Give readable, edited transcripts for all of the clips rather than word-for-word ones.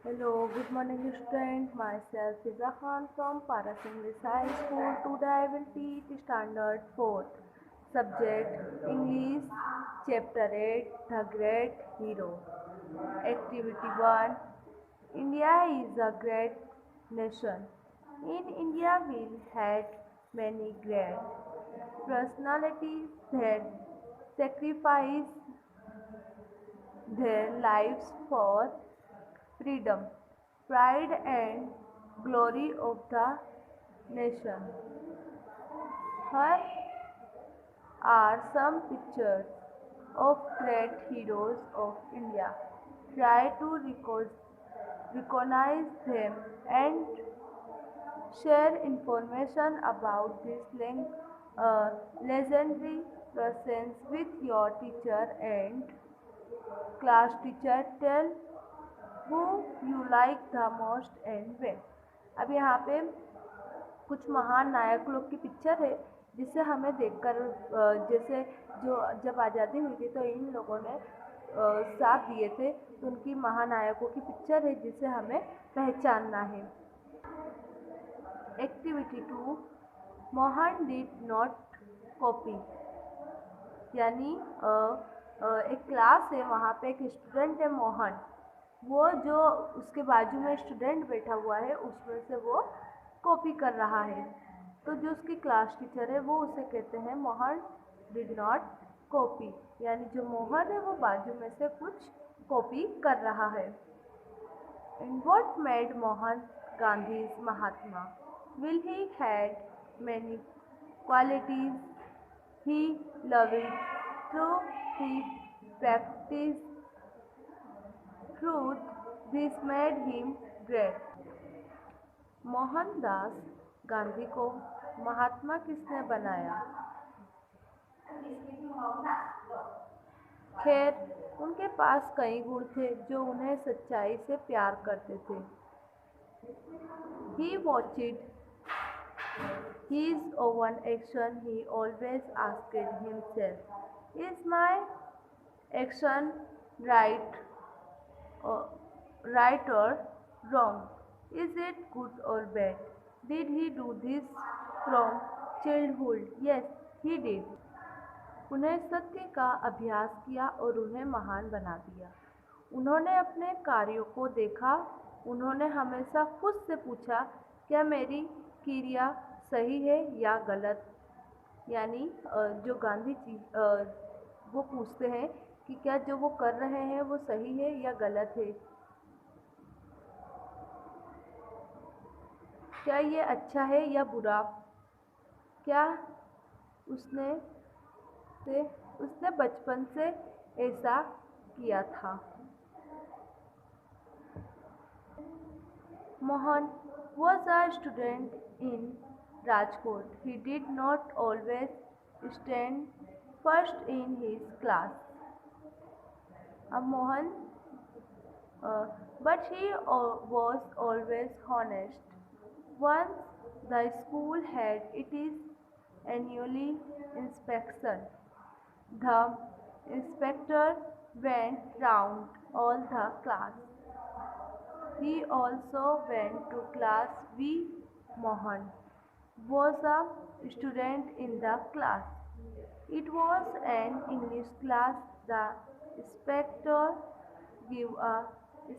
Hello, good morning student. Myself Fiza Khan from Paras English High School. Today I will teach Standard 4th. Subject English, Chapter 8, The Great Hero. Activity 1. India is a great nation. In India we had many great personalities that sacrificed their lives for freedom, pride and glory of the nation. Here are some pictures of great heroes of India. Try to recognize them and share information about these legendary persons with your teacher and class teacher. Tell who you like the most and when. अब यहाँ पे कुछ महान नायक लोग की picture है जिसे हमें देखकर जैसे जो जब आज़ादी हुई थी तो इन लोगों ने साथ दिए थे, तो उनकी महानायकों की पिक्चर है जिसे हमें पहचानना है। Activity 2, Mohan did not copy, यानी एक क्लास है, वहाँ पे एक स्टूडेंट है मोहन, वो जो उसके बाजू में स्टूडेंट बैठा हुआ है उसमें से वो कॉपी कर रहा है। तो जो उसकी क्लास टीचर है वो उसे कहते हैं मोहन डिड नॉट कॉपी, यानी जो मोहन है वो बाजू में से कुछ कॉपी कर रहा है। And what made Mohan Gandhi Mahatma? Will he had many qualities, he loved through he practiced truth. This made him great. Mohandas Gandhi को महात्मा किसने बनाया? खैर, उनके पास कई गुण थे जो उन्हें सच्चाई से प्यार करते थे। He watched his own action. He always asked himself, is my action right or, right or wrong? Is it good or bad? Did he do this from childhood? Yes, he did. उन्हें सत्य का अभ्यास किया और उन्हें महान बना दिया। उन्होंने अपने कार्यों को देखा, उन्होंने हमेशा खुद से पूछा, क्या मेरी क्रिया सही है या गलत? यानी जो गांधी जी वो पूछते हैं कि क्या जो वो कर रहे हैं वो सही है या गलत है, क्या ये अच्छा है या बुरा, क्या उसने उसने बचपन से ऐसा किया था। Mohan was a student in Rajkot. He did not always stand first in his class. अब Mohan but he was always honest. Once the school had its annually inspection. The inspector went round all the class. He also went to class V. Mohan was a student in the class. It was an English class. The inspector gave a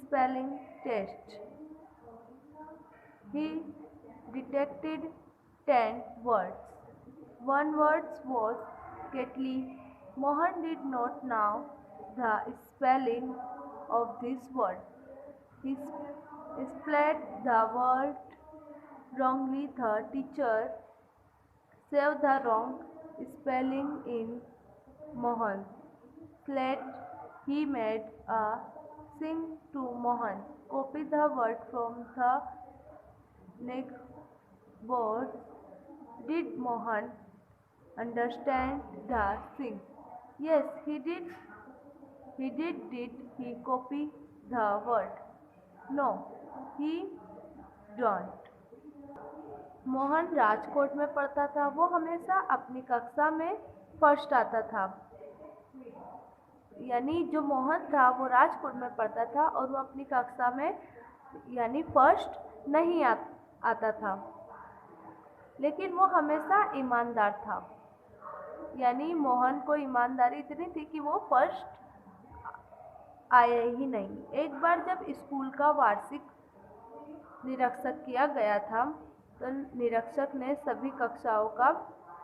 spelling test. He detected 10 words. One word was kettle. Mohan did not know the spelling of this word. He spelled the word wrongly. The teacher saved the wrong spelling in Mohan's slate. He made a sing to Mohan. Copy the word from the next word. Did Mohan understand the sing? Yes, he did. Did he copy the word? No, he don't. Mohan Rajkot में पढ़ता था। वो हमेशा अपनी कक्षा में first आता था। यानी जो मोहन था वो राजकोट में पढ़ता था और वो अपनी कक्षा में यानी फर्स्ट नहीं आता था, लेकिन वो हमेशा ईमानदार था। यानी मोहन को ईमानदारी इतनी थी कि वो फर्स्ट आया ही नहीं। एक बार जब स्कूल का वार्षिक निरीक्षण किया गया था तो निरीक्षक ने सभी कक्षाओं का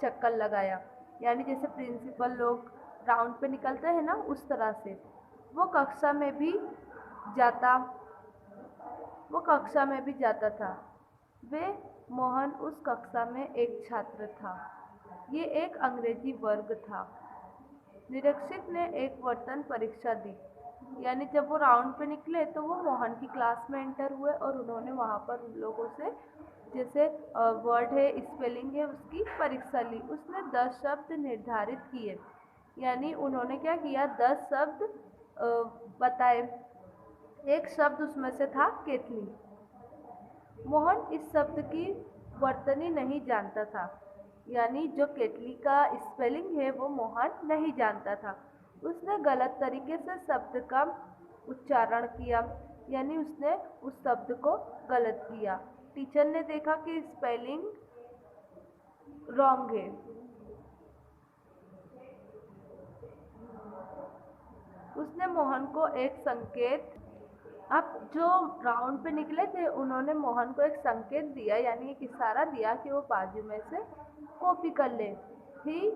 चक्कर लगाया, यानी जैसे प्रिंसिपल लोग राउंड पे निकलते हैं ना, उस तरह से वो कक्षा में भी जाता वो कक्षा में भी जाता था। वे मोहन उस कक्षा में एक छात्र था। ये एक अंग्रेजी वर्ग था। निरीक्षक ने एक वर्तन परीक्षा दी, यानी जब वो राउंड पे निकले तो वो मोहन की क्लास में एंटर हुए और उन्होंने वहाँ पर उन लोगों से जैसे वर्ड है, स्पेलिंग है, उसकी परीक्षा ली। उसने 10 शब्द निर्धारित किए, यानी उन्होंने क्या किया, 10 शब्द बताए। एक शब्द उसमें से था केतली। मोहन इस शब्द की वर्तनी नहीं जानता था, यानी जो केतली का स्पेलिंग है वो मोहन नहीं जानता था। उसने गलत तरीके से शब्द का उच्चारण किया, यानी उसने उस शब्द को गलत किया। टीचर ने देखा कि स्पेलिंग रॉन्ग है। उसने मोहन को एक संकेत अब जो राउंड पे निकले थे उन्होंने मोहन को एक संकेत दिया, यानी एक इशारा दिया कि वो बाजू में से कॉपी कर ले। ही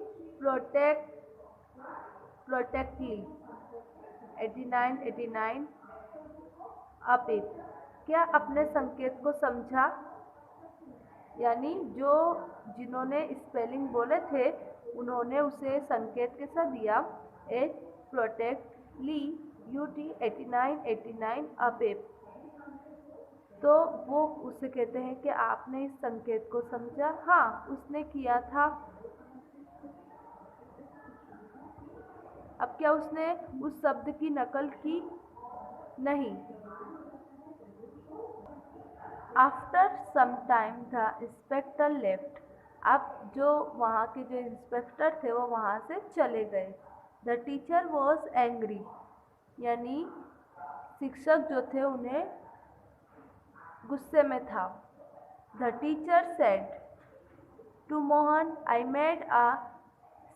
प्रोटेक्टली 89 अप इट। क्या अपने संकेत को समझा? यानी जिन्होंने स्पेलिंग बोले थे उन्होंने उसे संकेत कैसा दिया, एच प्रोटेक्ट ली UT 89 अप इट। तो वो उसे कहते हैं कि आपने इस संकेत को समझा? हाँ, उसने किया था। अब क्या उसने उस शब्द की नकल की? नहीं। After some time the inspector left. अब जो वहाँ के जो इंस्पेक्टर थे वो वहाँ से चले गए। द टीचर वॉज एंग्री, यानी शिक्षक जो थे उन्हें गुस्से में था। The teacher said to Mohan, I made a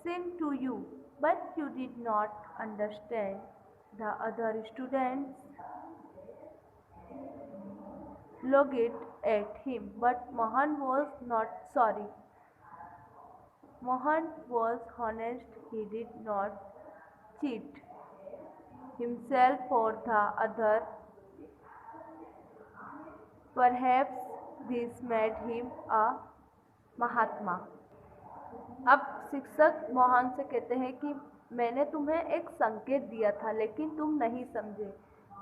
sing to you but you did not understand. The other students looked at him, but Mohan was not sorry. Mohan was honest. He did not cheat himself for the other. Perhaps this made him a Mahatma. अब शिक्षक मोहन से कहते हैं कि मैंने तुम्हें एक संकेत दिया था लेकिन तुम नहीं समझे।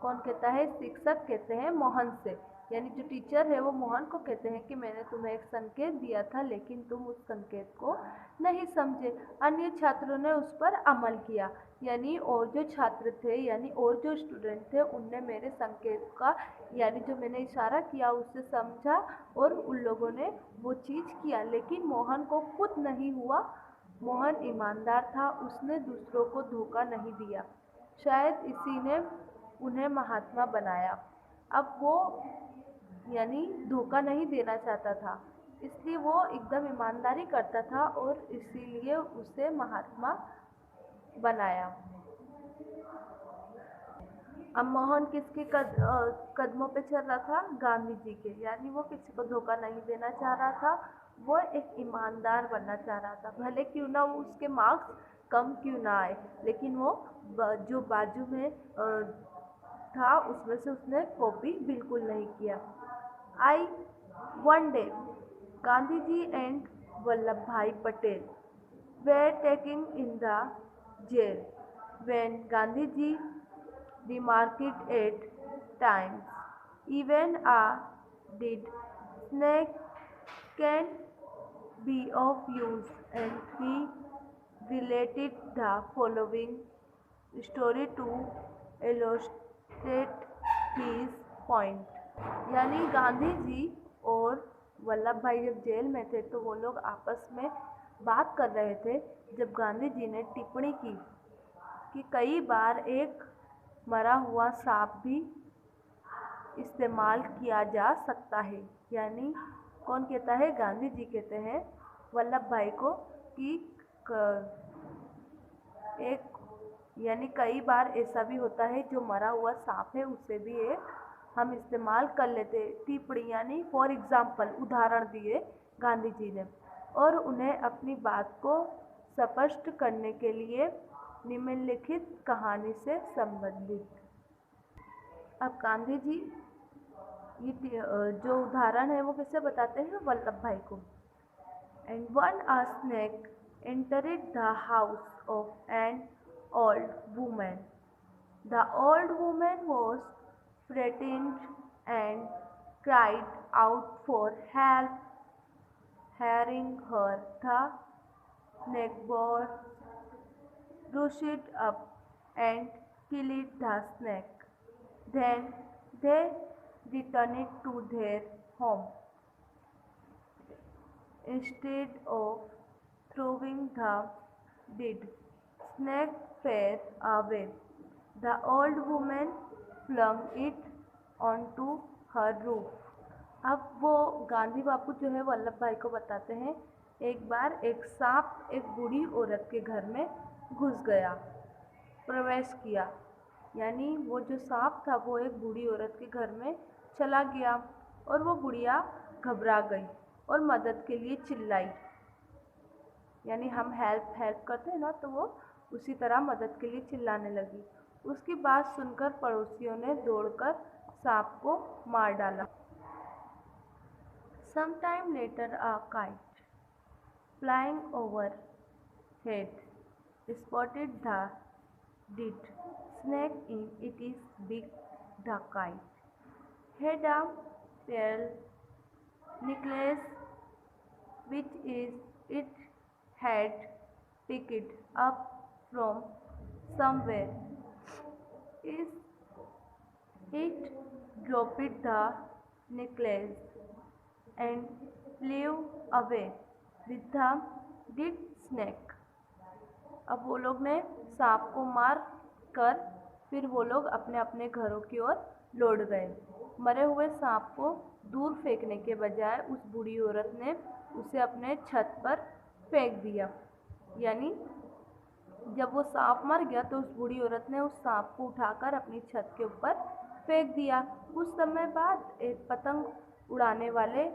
कौन कहता है? शिक्षक कहते हैं मोहन से, यानी जो टीचर है वो मोहन को कहते हैं कि मैंने तुम्हें एक संकेत दिया था लेकिन तुम उस संकेत को नहीं समझे। अन्य छात्रों ने उस पर अमल किया, यानी और जो छात्र थे यानी और जो स्टूडेंट थे उनने मेरे संकेत का, यानी जो मैंने इशारा किया उससे समझा और उन लोगों ने वो चीज़ किया, लेकिन मोहन को खुद नहीं हुआ। मोहन ईमानदार था, उसने दूसरों को धोखा नहीं दिया। शायद इसी ने उन्हें महात्मा बनाया। अब वो यानी धोखा नहीं देना चाहता था, इसलिए वो एकदम ईमानदारी करता था और इसीलिए उसे महात्मा बनाया। अब मोहन किसके कदमों पे चल रहा था? गांधी जी के, यानी वो किसी को धोखा नहीं देना चाह रहा था, वो एक ईमानदार बनना चाह रहा था। भले क्यों ना वो उसके मार्क्स कम क्यों ना आए, लेकिन वो जो बाजू में था उसमें से उसने कॉपी बिल्कुल नहीं किया। One day, Gandhiji and Vallabhbhai Patel were taken in the jail. When Gandhiji remarked at times, even a dead snake can be of use, and he related the following story to illustrate his point. यानी गांधी जी और वल्लभ भाई जब jail में थे तो वो लोग आपस में बात कर रहे थे जब गांधी जी ने टिप्पणी की कि कई बार एक मरा हुआ सांप भी इस्तेमाल किया जा सकता है। यानी कौन कहता है? गांधी जी कहते हैं वल्लभ भाई को कि एक यानी कई बार ऐसा भी होता है जो मरा हुआ सांप है उसे भी एक हम इस्तेमाल कर लेते। टिप्पणी यानी फॉर एग्जाम्पल उदाहरण दिए गांधी जी ने, और उन्हें अपनी बात को स्पष्ट करने के लिए निम्नलिखित कहानी से संबंधित। अब गांधी जी ये जो उदाहरण है वो किससे बताते हैं? वल्लभ भाई को। And one a snake entered the house of an old woman. The old woman was frightened and cried out for help. Hearing her, the neighbors rushed up and killed the snake. Then they returned to their home. Instead of throwing the dead snake far away, the old woman flung it onto her roof. अब वो गांधी बापू जो है वल्लभ भाई को बताते हैं, एक बार एक सांप एक बूढ़ी औरत के घर में घुस गया, प्रवेश किया। यानी वो जो सांप था वो एक बूढ़ी औरत के घर में चला गया और वो बुढ़िया घबरा गई और मदद के लिए चिल्लाई। यानी हम हेल्प करते हैं ना, तो वो उसी तरह मदद के लिए चिल्लाने लगी। उसकी बात सुनकर पड़ोसियों ने दौड़कर सांप को मार डाला। Sometime later a kite flying overhead spotted the dead snake in its beak. The kite had a pearl necklace which it had picked up from somewhere. It dropped the necklace and flew away with the dead snake. अब वो लोग ने सांप को मार कर फिर वो लोग अपने अपने घरों की ओर लौट गए। मरे हुए सांप को दूर फेंकने के बजाय उस बूढ़ी औरत ने उसे अपने छत पर फेंक दिया। यानी जब वो सांप मर गया तो उस बूढ़ी औरत ने उस सांप को उठाकर अपनी छत के ऊपर फेंक दिया। कुछ समय बाद एक पतंग उड़ाने वाले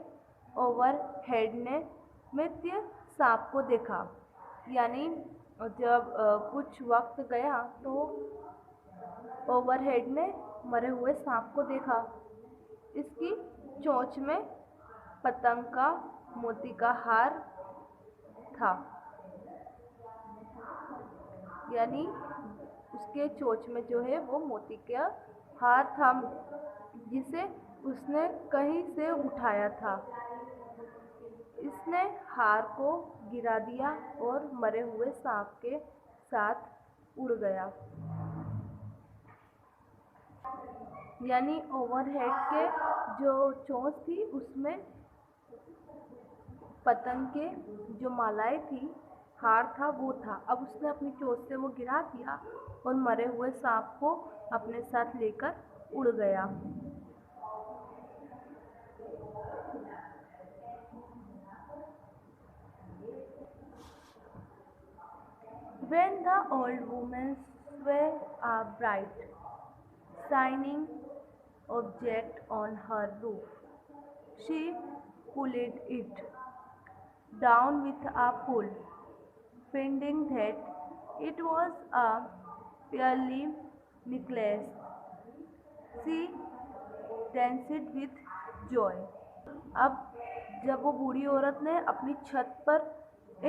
ओवरहेड ने मृत सांप को देखा। यानी जब कुछ वक्त गया तो ओवरहेड ने मरे हुए सांप को देखा। इसकी चोंच में पतंग का मोती का हार था। यानी उसके चोंच में जो है वो मोती का हार था जिसे उसने कहीं से उठाया था। इसने हार को गिरा दिया और मरे हुए सांप के साथ उड़ गया। यानी ओवरहेड के जो चोंच थी उसमें पतंग के जो मालाएं थी, हार था, वो था। अब उसने अपनी चोंच से वो गिरा दिया और मरे हुए सांप को अपने साथ लेकर उड़ गया। When the old woman saw a bright, shining object on her roof, she pulled it down with a pull, finding that it was a pearly necklace. She danced with joy. अब जब वो बूढ़ी औरत ने अपनी छत पर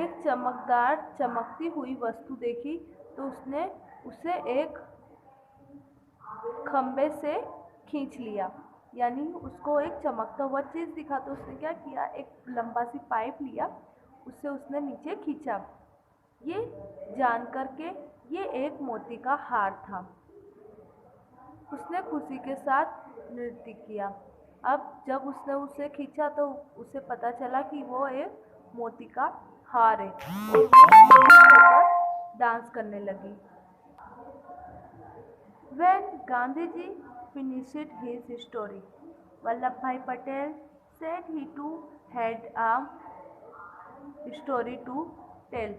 एक चमकदार चमकती हुई वस्तु देखी तो उसने उसे एक खंबे से खींच लिया। यानी उसको एक चमकता हुआ चीज़ दिखा तो उसने क्या किया, एक लंबा सी पाइप लिया, उससे उसने नीचे खींचा। ये जान कर के ये एक मोती का हार था। उसने खुशी के साथ नृत्य किया। अब जब उसने उसे खींचा तो उसे पता चला कि वो एक मोती का हार है और वो डांस करने लगी। When Gandhiji finished his story, Vallabhbhai Patel said he too had a story to tell.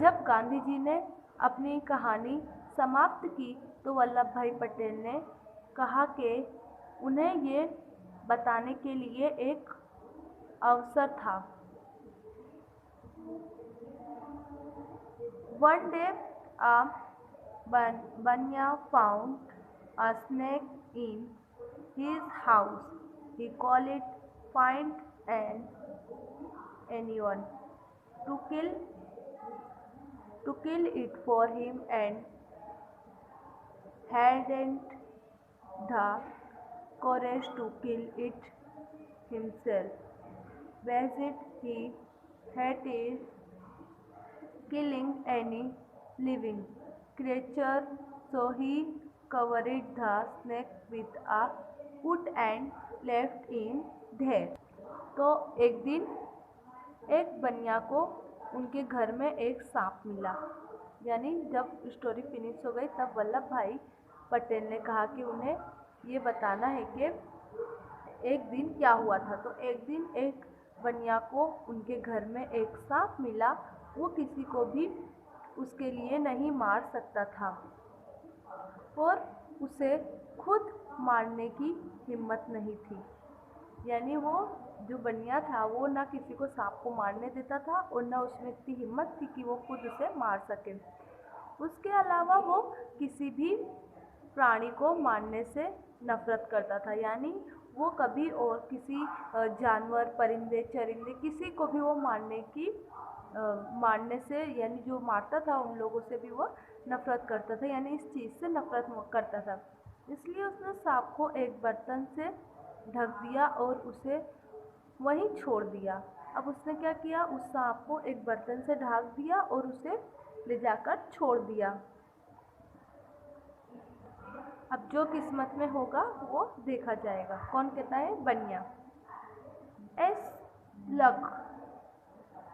जब गांधी जी ने अपनी कहानी समाप्त की तो वल्लभ भाई पटेल ने कहा कि उन्हें ये बताने के लिए एक अवसर था। One day, a Banya found a snake in his house. He called it find anyone to kill it for him and hadn't the courage to kill it himself. Visit he hated killing any living creature, so he covered the snake with a wood and left him there. तो एक दिन एक बनिया को उनके घर में एक सांप मिला। यानी जब स्टोरी फिनिश हो गई तब वल्लभ भाई पटेल ने कहा कि उन्हें ये बताना है कि एक दिन क्या हुआ था। तो एक दिन एक बनिया को उनके घर में एक सांप मिला। वो किसी को भी उसके लिए नहीं मार सकता था और उसे खुद मारने की हिम्मत नहीं थी। यानी वो जो बनिया था वो ना किसी को सांप को मारने देता था और ना उसमें इतनी हिम्मत थी कि वो खुद उसे मार सके। उसके अलावा वो किसी भी प्राणी को मारने से नफरत करता था। यानी वो कभी और किसी जानवर, परिंदे, चरिंदे किसी को भी वो मारने से यानी जो मारता था उन लोगों से भी वो नफरत करता था। यानी इस चीज़ से नफरत करता था। इसलिए उसने सांप को एक बर्तन से ढक दिया और उसे वहीं छोड़ दिया। अब उसने क्या किया, उस सांप को एक बर्तन से ढक दिया और उसे ले जाकर छोड़ दिया। अब जो किस्मत में होगा वो देखा जाएगा। कौन कहता है? बनिया। As luck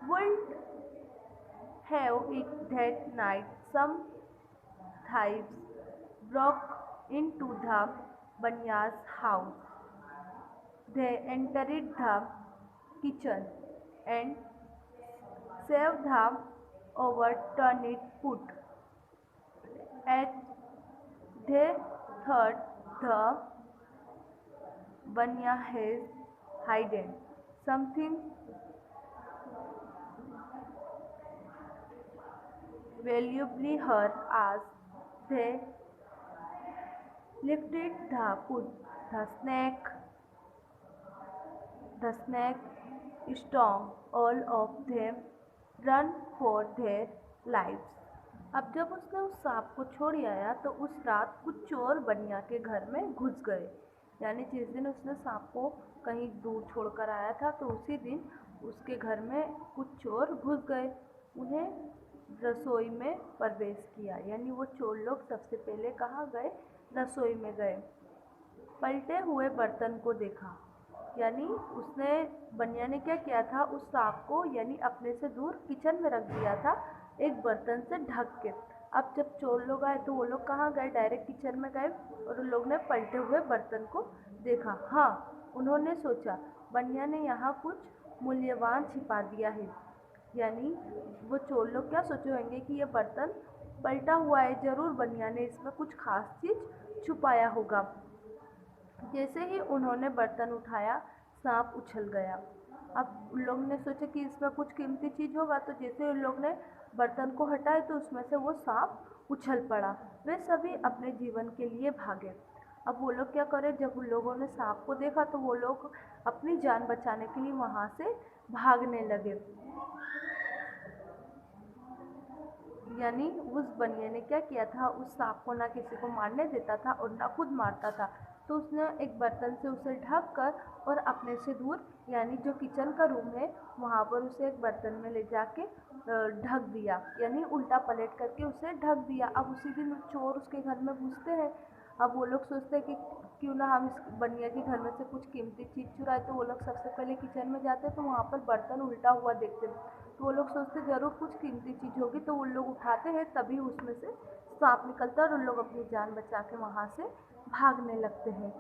would have it that night, some thieves broke into the Banya's house. They entered the kitchen and saved the overturned food. As they thought the Banya has hidden something valuably her as they lifted the food. The snake storm, all of them run for their lives. अब जब उसने उस सांप को छोड़ आया तो उस रात कुछ चोर बनिया के घर में घुस गए। यानी जिस दिन उसने सांप को कहीं दूर छोड़कर आया था तो उसी दिन उसके घर में कुछ चोर घुस गए। उन्हें रसोई में प्रवेश किया। यानी वो चोर लोग सबसे पहले कहाँ गए? रसोई में गए। पलटे हुए बर्तन को देखा। यानी उसने बनिया ने क्या किया था, उस सांप को यानी अपने से दूर किचन में रख दिया था एक बर्तन से ढक के। अब जब चोर लोग आए तो वो लोग कहाँ गए? डायरेक्ट किचन में गए और उन लोग ने पलटे हुए बर्तन को देखा। हाँ, उन्होंने सोचा बनिया ने यहाँ कुछ मूल्यवान छिपा दिया है। यानी वो चोर लोग क्या सोचे होंगे कि ये बर्तन पलटा हुआ है, ज़रूर बनिया ने इसमें कुछ खास चीज़ छुपाया होगा। जैसे ही उन्होंने बर्तन उठाया सांप उछल गया। अब उन लोग ने सोचा कि इसमें कुछ कीमती चीज़ होगा, तो जैसे उन लोग ने बर्तन को हटाया तो उसमें से वो सांप उछल पड़ा। वे सभी अपने जीवन के लिए भागे। अब वो लोग क्या करें, जब उन लोगों ने सांप को देखा तो वो लोग अपनी जान बचाने के लिए वहाँ से भागने लगे। यानी उस बनिए ने क्या किया था, उस सांप को ना किसी को मारने देता था और ना खुद मारता था। तो उसने एक बर्तन से उसे ढक कर और अपने से दूर यानी जो किचन का रूम है वहाँ पर उसे एक बर्तन में ले जाके ढक दिया। यानी उल्टा पलट करके उसे ढक दिया। अब उसी दिन चोर उसके घर में घुसते हैं। अब वो लोग सोचते हैं कि क्यों ना हम इस बनिया के घर में से कुछ कीमती चीज़ चुराए। तो वो लोग सबसे पहले किचन में जाते हैं तो वहाँ पर बर्तन उल्टा हुआ देखते हैं। तो वो लोग सोचते ज़रूर कुछ कीमती चीज़ होगी, तो वो लोग उठाते हैं, तभी उसमें से सांप निकलता है और उन लोग अपनी जान बचा के वहाँ से भागने लगते हैं।